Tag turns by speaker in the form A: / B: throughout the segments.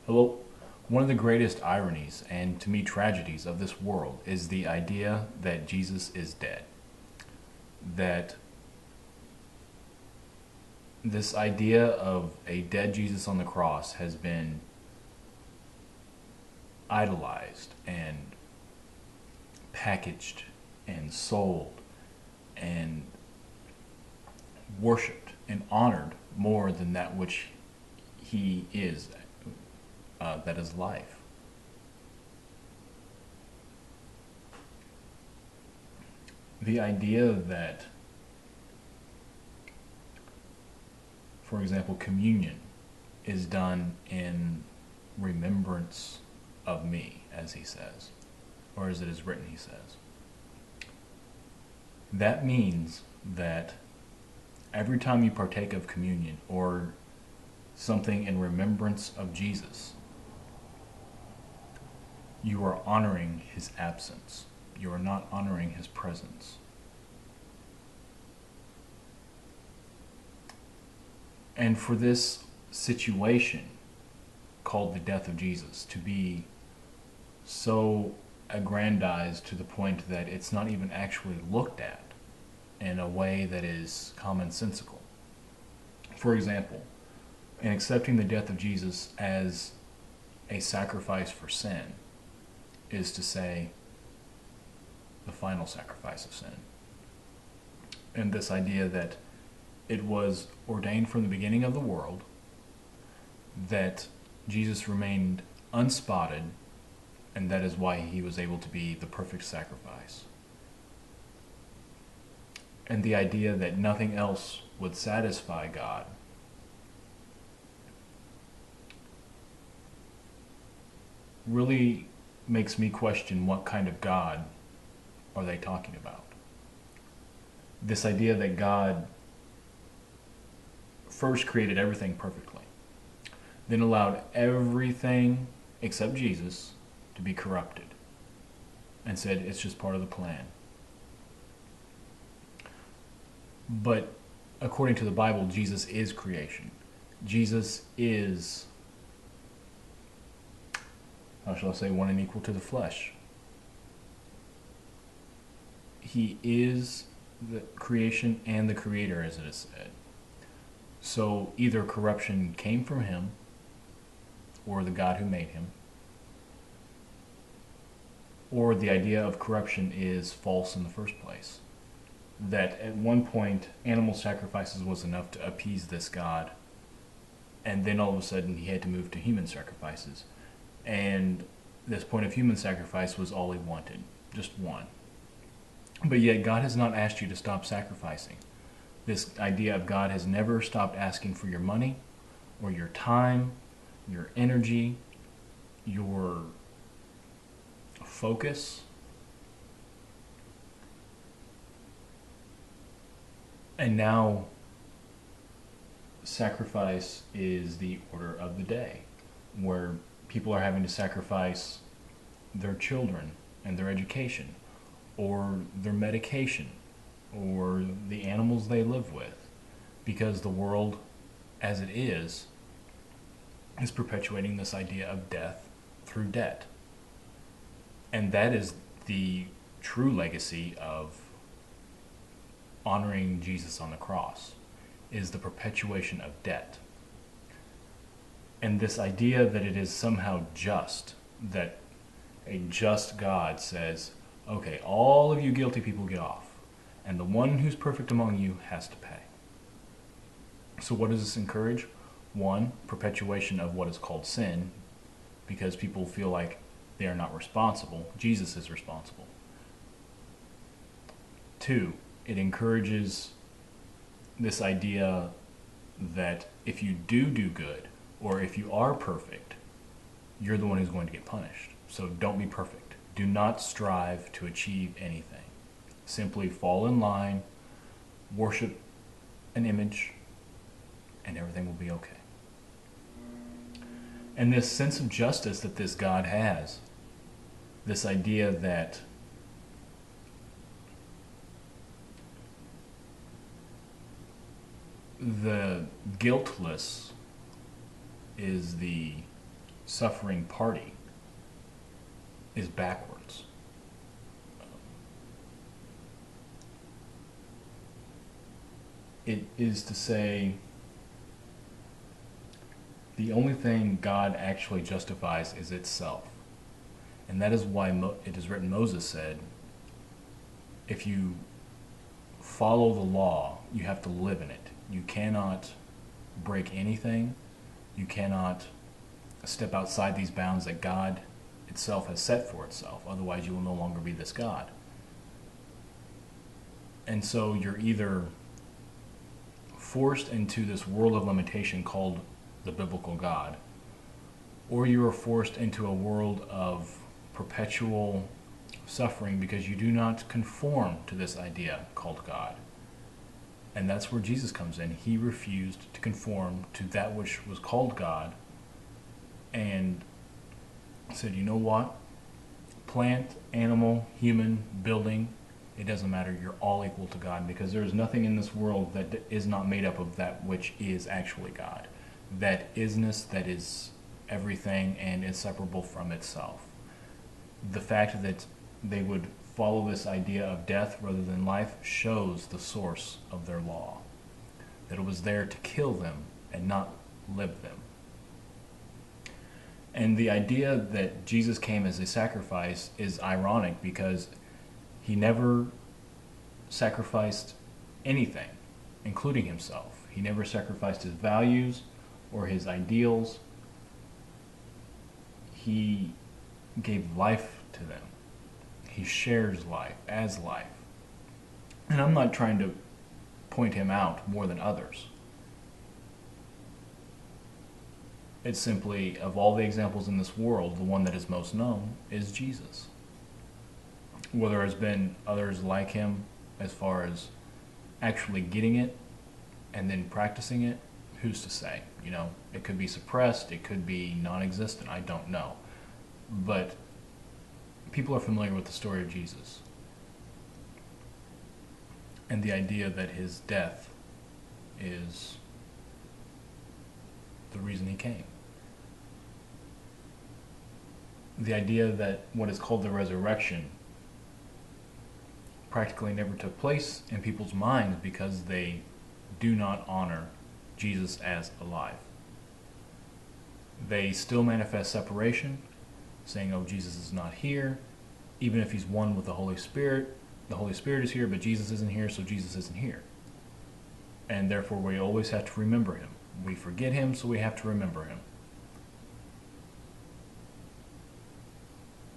A: Hello. One of the greatest ironies and to me tragedies of this world is the idea that Jesus is dead. That this idea of a dead Jesus on the cross has been idolized and packaged and sold and worshipped and honored more than that which he is, that is life. The idea that, for example, communion is done in remembrance of me, as he says, or as it is written, he says. That means that every time you partake of communion or something in remembrance of Jesus, you are honoring his absence. You are not honoring his presence. And for this situation called the death of Jesus to be so aggrandized to the point that it's not even actually looked at in a way that is commonsensical. For example, in accepting the death of Jesus as a sacrifice for sin is to say the final sacrifice of sin. And this idea that it was ordained from the beginning of the world that Jesus remained unspotted, and that is why he was able to be the perfect sacrifice. And the idea that nothing else would satisfy God really makes me question what kind of God are they talking about. This idea that God first created everything perfectly, then allowed everything except Jesus to be corrupted, and said it's just part of the plan. But according to the Bible, Jesus is creation. Jesus is, how shall I say, one and equal to the flesh. He is the creation and the creator, as it is said. So either corruption came from him or the God who made him, or the idea of corruption is false in the first place. That at one point animal sacrifices was enough to appease this God, and then all of a sudden he had to move to human sacrifices. And this point of human sacrifice was all he wanted, just one. But yet God has not asked you to stop sacrificing. This idea of God has never stopped asking for your money or your time, your energy, your focus. And now sacrifice is the order of the day, where people are having to sacrifice their children and their education, or their medication, or the animals they live with, because the world as it is perpetuating this idea of death through debt. And that is the true legacy of honoring Jesus on the cross, is the perpetuation of debt. And this idea that it is somehow just, that a just God says, okay, all of you guilty people get off, and the one who's perfect among you has to pay. So what does this encourage? One, perpetuation of what is called sin, because people feel like they are not responsible. Jesus is responsible. Two, it encourages this idea that if you do good, or if you are perfect, you're the one who's going to get punished. So don't be perfect. Do not strive to achieve anything. Simply fall in line, worship an image, and everything will be okay. And this sense of justice that this God has, this idea that the guiltless is the suffering party is backwards. It is to say, the only thing God actually justifies is itself. And that is why it is written, Moses said, if you follow the law, you have to live in it. You cannot break anything. You cannot step outside these bounds that God itself has set for itself. Otherwise, you will no longer be this God. And so you're either forced into this world of limitation called the biblical God, or you are forced into a world of perpetual suffering because you do not conform to this idea called God. And that's where Jesus comes in. He refused to conform to that which was called God and said, you know what? Plant, animal, human, building, it doesn't matter. You're all equal to God, because there is nothing in this world that is not made up of that which is actually God. That isness, that is everything and inseparable from itself. The fact that they would follow this idea of death rather than life shows the source of their law. That it was there to kill them and not live them. And the idea that Jesus came as a sacrifice is ironic, because he never sacrificed anything, including himself. He never sacrificed his values or his ideals. He gave life to them. He shares life as life. And I'm not trying to point him out more than others. It's simply, of all the examples in this world, the one that is most known is Jesus. Whether there's been others like him as far as actually getting it and then practicing it, who's to say? You know, it could be suppressed, it could be non-existent, I don't know. But people are familiar with the story of Jesus and the idea that his death is the reason he came. The idea that what is called the resurrection practically never took place in people's minds because they do not honor Jesus as alive. They still manifest separation, saying, oh, Jesus is not here. Even if he's one with the Holy Spirit is here, but Jesus isn't here, so Jesus isn't here. And therefore we always have to remember him. We forget him, so we have to remember him.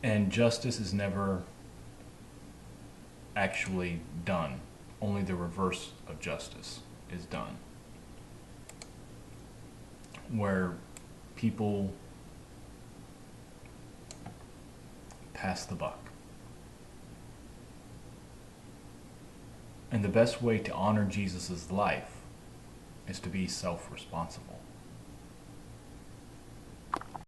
A: And justice is never actually done. Only the reverse of justice is done. Where people pass the buck. And the best way to honor Jesus' life is to be self-responsible.